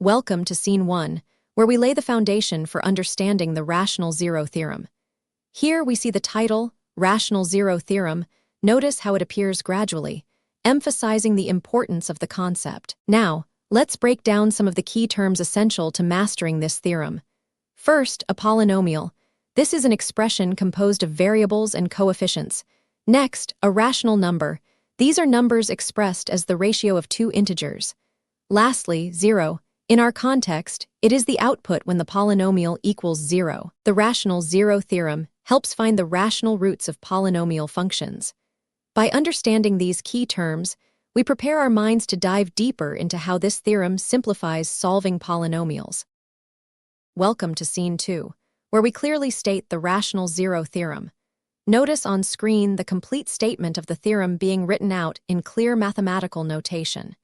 Welcome to Scene 1, where we lay the foundation for understanding the Rational Zero Theorem. Here we see the title, Rational Zero Theorem. Notice how it appears gradually, emphasizing the importance of the concept. Now, let's break down some of the key terms essential to mastering this theorem. First, a polynomial. This is an expression composed of variables and coefficients. Next, a rational number. These are numbers expressed as the ratio of two integers. Lastly, zero. In our context, it is the output when the polynomial equals zero. The Rational Zero Theorem helps find the rational roots of polynomial functions. By understanding these key terms, we prepare our minds to dive deeper into how this theorem simplifies solving polynomials. Welcome to Scene 2, where we clearly state the Rational Zero Theorem. Notice on screen the complete statement of the theorem being written out in clear mathematical notation.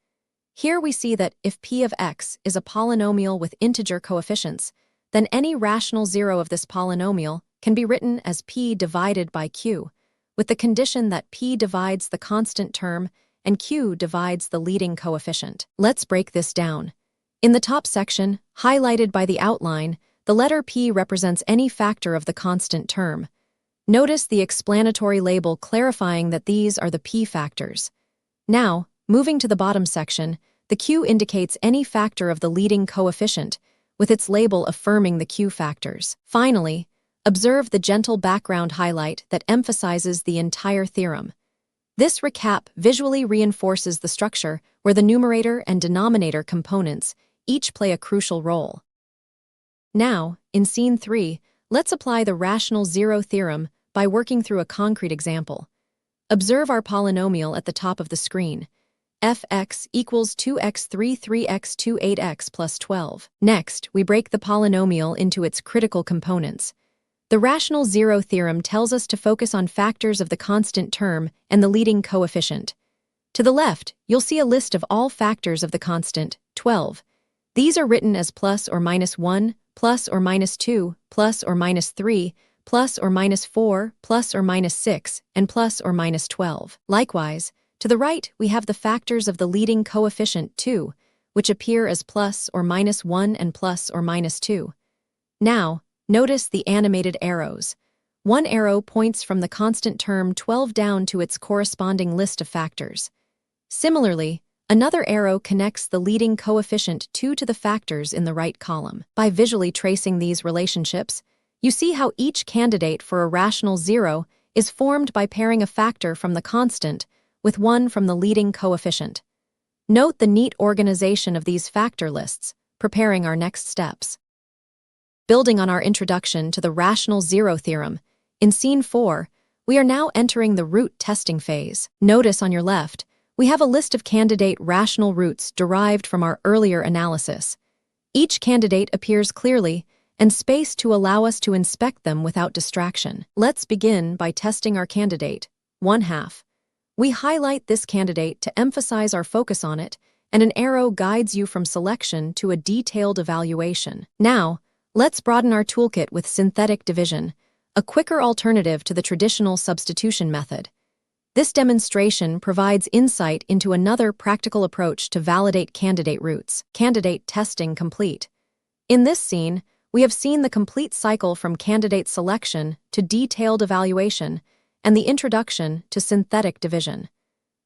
Here we see that if p of x is a polynomial with integer coefficients, then any rational zero of this polynomial can be written as p divided by q, with the condition that p divides the constant term and q divides the leading coefficient. Let's break this down. In the top section, highlighted by the outline, the letter p represents any factor of the constant term. Notice the explanatory label clarifying that these are the p factors. Now, moving to the bottom section, the q indicates any factor of the leading coefficient, with its label affirming the q factors. Finally, observe the gentle background highlight that emphasizes the entire theorem. This recap visually reinforces the structure where the numerator and denominator components each play a crucial role. Now, in Scene 3, let's apply the Rational Zero Theorem by working through a concrete example. Observe our polynomial at the top of the screen. Fx equals 2x3 3x2 8x plus 12. Next, we break the polynomial into its critical components. The Rational Zero Theorem tells us to focus on factors of the constant term and the leading coefficient. To the left, you'll see a list of all factors of the constant, 12. These are written as plus or minus 1, plus or minus 2, plus or minus 3, plus or minus 4, plus or minus 6, and plus or minus 12. Likewise, to the right, we have the factors of the leading coefficient 2, which appear as plus or minus 1 and plus or minus 2. Now, notice the animated arrows. One arrow points from the constant term 12 down to its corresponding list of factors. Similarly, another arrow connects the leading coefficient 2 to the factors in the right column. By visually tracing these relationships, you see how each candidate for a rational zero is formed by pairing a factor from the constant with one from the leading coefficient. Note the neat organization of these factor lists, preparing our next steps. Building on our introduction to the Rational Zero Theorem, in Scene 4, we are now entering the root testing phase. Notice on your left, we have a list of candidate rational roots derived from our earlier analysis. Each candidate appears clearly and spaced to allow us to inspect them without distraction. Let's begin by testing our candidate, 1/2. We highlight this candidate to emphasize our focus on it, and an arrow guides you from selection to a detailed evaluation. Now, let's broaden our toolkit with synthetic division, a quicker alternative to the traditional substitution method. This demonstration provides insight into another practical approach to validate candidate roots. Candidate testing complete. In this scene, we have seen the complete cycle from candidate selection to detailed evaluation, and the introduction to synthetic division.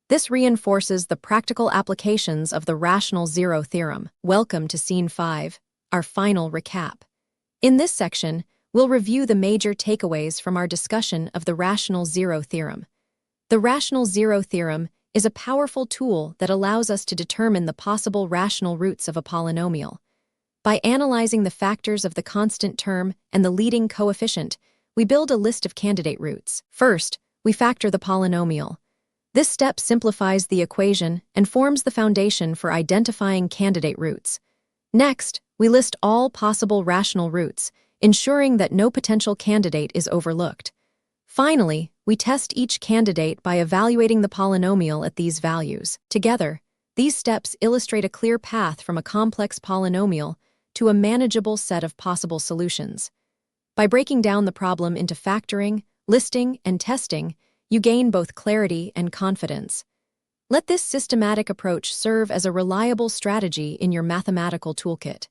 This reinforces the practical applications of the Rational Zero Theorem. Welcome to Scene 5, our final recap. In this section, we'll review the major takeaways from our discussion of the Rational Zero Theorem. The Rational Zero Theorem is a powerful tool that allows us to determine the possible rational roots of a polynomial. By analyzing the factors of the constant term and the leading coefficient, we build a list of candidate roots. First, we factor the polynomial. This step simplifies the equation and forms the foundation for identifying candidate roots. Next, we list all possible rational roots, ensuring that no potential candidate is overlooked. Finally, we test each candidate by evaluating the polynomial at these values. Together, these steps illustrate a clear path from a complex polynomial to a manageable set of possible solutions. By breaking down the problem into factoring, listing, and testing, you gain both clarity and confidence. Let this systematic approach serve as a reliable strategy in your mathematical toolkit.